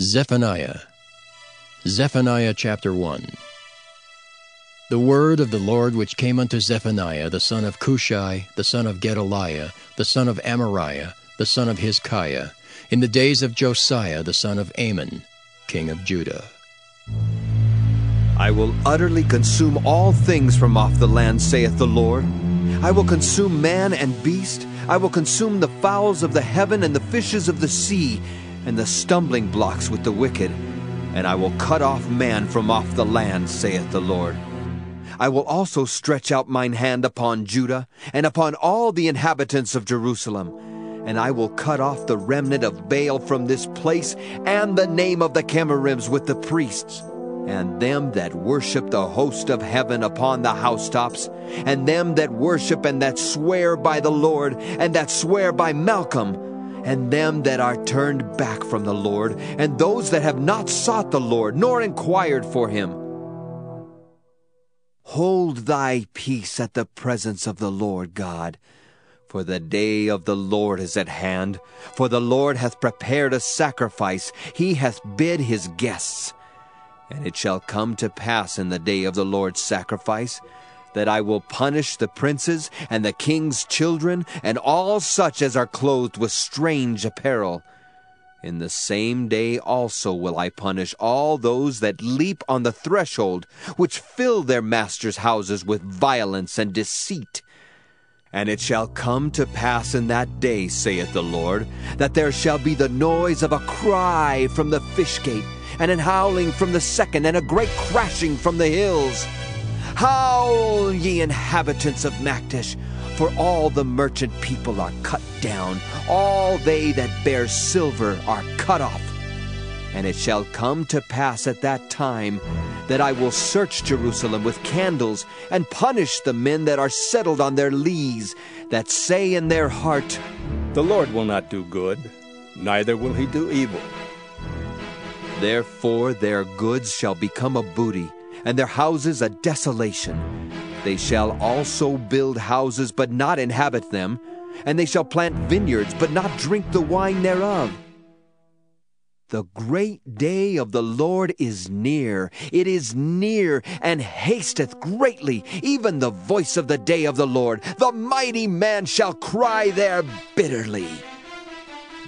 Zephaniah. Zephaniah chapter 1. The word of the Lord which came unto Zephaniah the son of Cushai, the son of Gedaliah, the son of Amariah, the son of Hezekiah, in the days of Josiah the son of Amon, king of Judah. I will utterly consume all things from off the land, saith the Lord. I will consume man and beast. I will consume the fowls of the heaven and the fishes of the sea, and the stumbling blocks with the wicked. And I will cut off man from off the land, saith the Lord. I will also stretch out mine hand upon Judah, and upon all the inhabitants of Jerusalem. And I will cut off the remnant of Baal from this place, and the name of the Chemarims with the priests, and them that worship the host of heaven upon the housetops, and them that worship and that swear by the Lord, and that swear by Malcolm, and them that are turned back from the Lord, and those that have not sought the Lord, nor inquired for him. Hold thy peace at the presence of the Lord God, for the day of the Lord is at hand. For the Lord hath prepared a sacrifice, he hath bid his guests. And it shall come to pass in the day of the Lord's sacrifice, that I will punish the princes and the king's children, and all such as are clothed with strange apparel. In the same day also will I punish all those that leap on the threshold, which fill their masters' houses with violence and deceit. And it shall come to pass in that day, saith the Lord, that there shall be the noise of a cry from the fish gate, and an howling from the second, and a great crashing from the hills. Howl, ye inhabitants of Maktesh, for all the merchant people are cut down, all they that bear silver are cut off. And it shall come to pass at that time that I will search Jerusalem with candles, and punish the men that are settled on their lees, that say in their heart, The Lord will not do good, neither will he do evil. Therefore their goods shall become a booty, and their houses a desolation. They shall also build houses, but not inhabit them, and they shall plant vineyards, but not drink the wine thereof. The great day of the Lord is near. It is near, and hasteth greatly, even the voice of the day of the Lord. The mighty man shall cry there bitterly.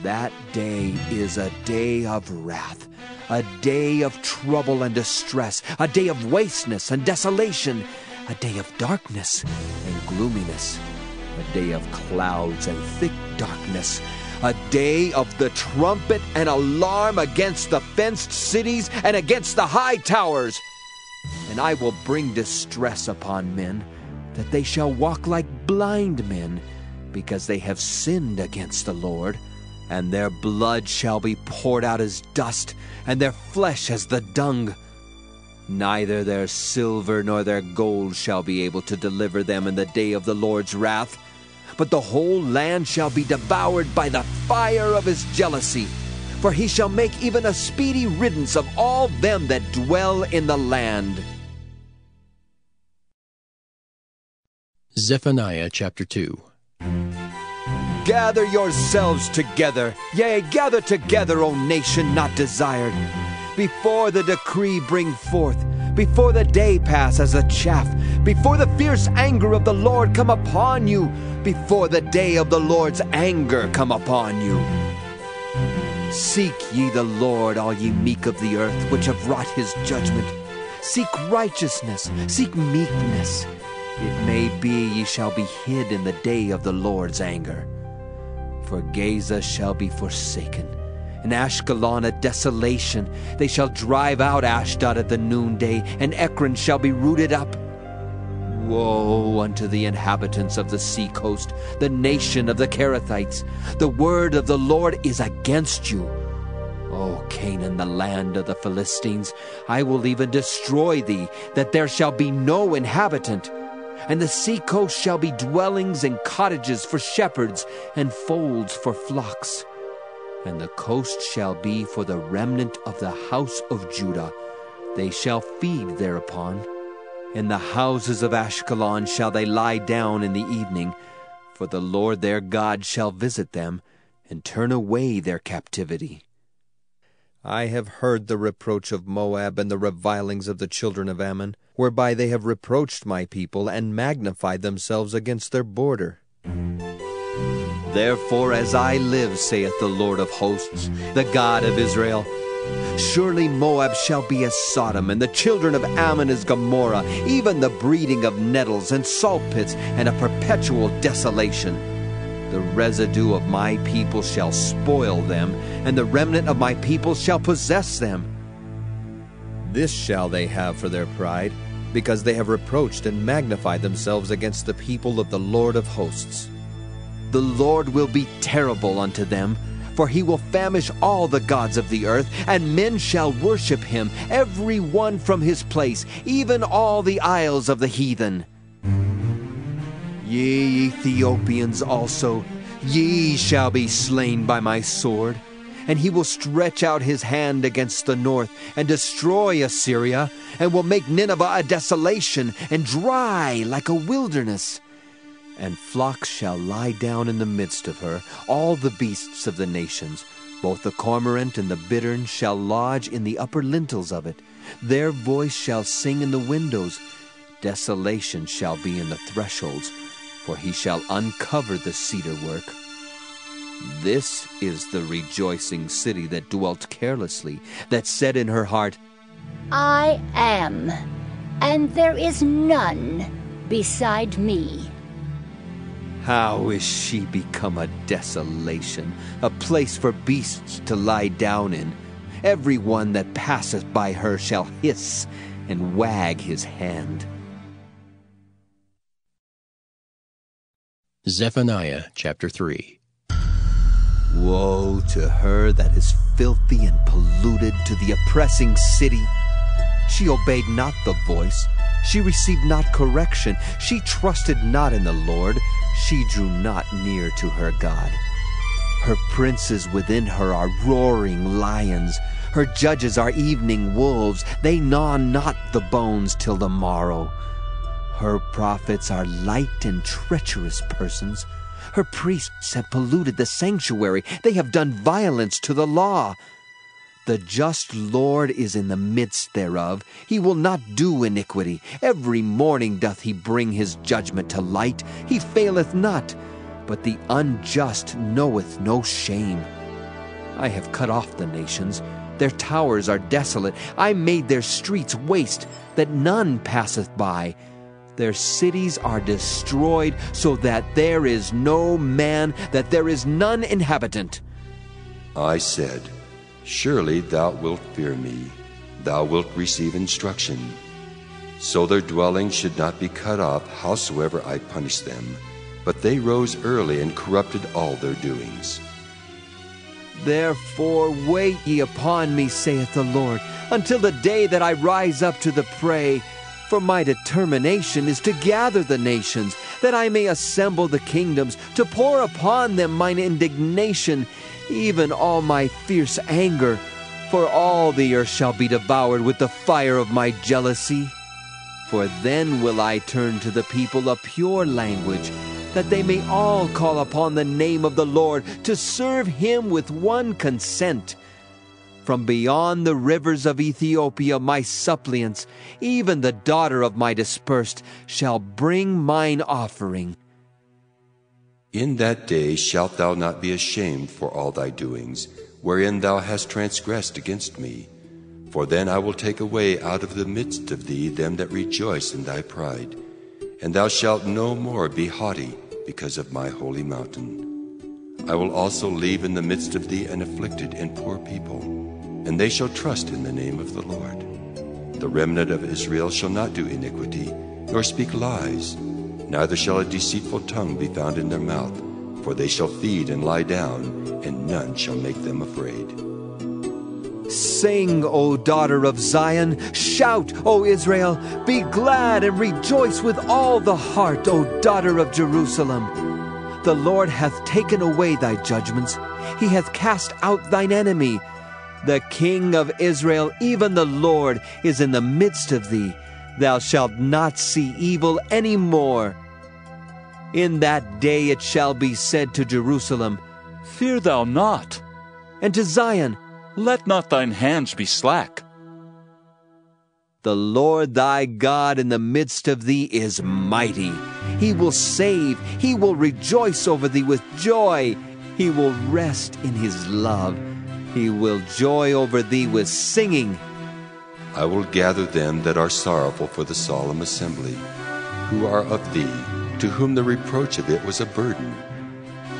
That day is a day of wrath, a day of trouble and distress, a day of wasteness and desolation, a day of darkness and gloominess, a day of clouds and thick darkness, a day of the trumpet and alarm against the fenced cities and against the high towers. And I will bring distress upon men, that they shall walk like blind men, because they have sinned against the Lord. And their blood shall be poured out as dust, and their flesh as the dung. Neither their silver nor their gold shall be able to deliver them in the day of the Lord's wrath, but the whole land shall be devoured by the fire of his jealousy. For he shall make even a speedy riddance of all them that dwell in the land. Zephaniah chapter 2. Gather yourselves together, yea, gather together, O nation not desired. Before the decree bring forth, before the day pass as a chaff, before the fierce anger of the Lord come upon you, before the day of the Lord's anger come upon you. Seek ye the Lord, all ye meek of the earth, which have wrought his judgment. Seek righteousness, seek meekness. It may be ye shall be hid in the day of the Lord's anger. For Gaza shall be forsaken, and Ashkelon a desolation. They shall drive out Ashdod at the noonday, and Ekron shall be rooted up. Woe unto the inhabitants of the sea coast, the nation of the Kerethites. The word of the Lord is against you. O Canaan, the land of the Philistines, I will even destroy thee, that there shall be no inhabitant. And the sea coast shall be dwellings and cottages for shepherds, and folds for flocks. And the coast shall be for the remnant of the house of Judah. They shall feed thereupon. In the houses of Ashkelon shall they lie down in the evening, for the Lord their God shall visit them, and turn away their captivity. I have heard the reproach of Moab and the revilings of the children of Ammon, whereby they have reproached my people and magnified themselves against their border. Therefore, as I live, saith the Lord of hosts, the God of Israel, surely Moab shall be as Sodom, and the children of Ammon as Gomorrah, even the breeding of nettles and salt pits, and a perpetual desolation. The residue of my people shall spoil them, and the remnant of my people shall possess them. This shall they have for their pride, because they have reproached and magnified themselves against the people of the Lord of hosts. The Lord will be terrible unto them, for he will famish all the gods of the earth, and men shall worship him, every one from his place, even all the isles of the heathen. Ye Ethiopians also, ye shall be slain by my sword. And he will stretch out his hand against the north, and destroy Assyria, and will make Nineveh a desolation, and dry like a wilderness. And flocks shall lie down in the midst of her, all the beasts of the nations. Both the cormorant and the bittern shall lodge in the upper lintels of it. Their voice shall sing in the windows. Desolation shall be in the thresholds, for he shall uncover the cedar work. This is the rejoicing city that dwelt carelessly, that said in her heart, I am, and there is none beside me. How is she become a desolation, a place for beasts to lie down in? Every one that passeth by her shall hiss and wag his hand. Zephaniah chapter 3. Woe to her that is filthy and polluted, to the oppressing city. She obeyed not the voice, she received not correction, she trusted not in the Lord, she drew not near to her God. Her princes within her are roaring lions, her judges are evening wolves, they gnaw not the bones till the morrow. Her prophets are light and treacherous persons. Her priests have polluted the sanctuary. They have done violence to the law. The just Lord is in the midst thereof. He will not do iniquity. Every morning doth he bring his judgment to light. He faileth not. But the unjust knoweth no shame. I have cut off the nations. Their towers are desolate. I made their streets waste, that none passeth by. Their cities are destroyed, so that there is no man, that there is none inhabitant. I said, Surely thou wilt fear me, thou wilt receive instruction. So their dwellings should not be cut off, howsoever I punish them. But they rose early and corrupted all their doings. Therefore wait ye upon me, saith the Lord, until the day that I rise up to the prey. For my determination is to gather the nations, that I may assemble the kingdoms, to pour upon them mine indignation, even all my fierce anger. For all the earth shall be devoured with the fire of my jealousy. For then will I turn to the people a pure language, that they may all call upon the name of the Lord, to serve him with one consent. From beyond the rivers of Ethiopia my suppliants, even the daughter of my dispersed, shall bring mine offering. In that day shalt thou not be ashamed for all thy doings, wherein thou hast transgressed against me. For then I will take away out of the midst of thee them that rejoice in thy pride, and thou shalt no more be haughty because of my holy mountain. I will also leave in the midst of thee an afflicted and poor people, and they shall trust in the name of the Lord. The remnant of Israel shall not do iniquity, nor speak lies, neither shall a deceitful tongue be found in their mouth, for they shall feed and lie down, and none shall make them afraid. Sing, O daughter of Zion, shout, O Israel, be glad and rejoice with all the heart, O daughter of Jerusalem. The Lord hath taken away thy judgments, he hath cast out thine enemy. The King of Israel, even the Lord, is in the midst of thee. Thou shalt not see evil any more. In that day it shall be said to Jerusalem, Fear thou not. And to Zion, Let not thine hands be slack. The Lord thy God in the midst of thee is mighty. He will save. He will rejoice over thee with joy. He will rest in his love. He will joy over thee with singing. I will gather them that are sorrowful for the solemn assembly, who are of thee, to whom the reproach of it was a burden.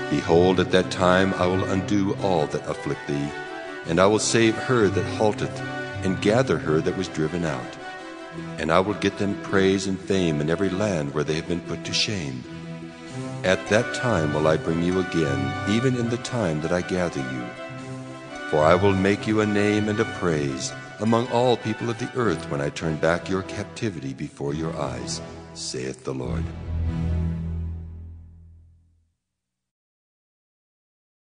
Behold, at that time I will undo all that afflict thee, and I will save her that halteth, and gather her that was driven out. And I will get them praise and fame in every land where they have been put to shame. At that time will I bring you again, even in the time that I gather you. For I will make you a name and a praise among all people of the earth when I turn back your captivity before your eyes, saith the Lord.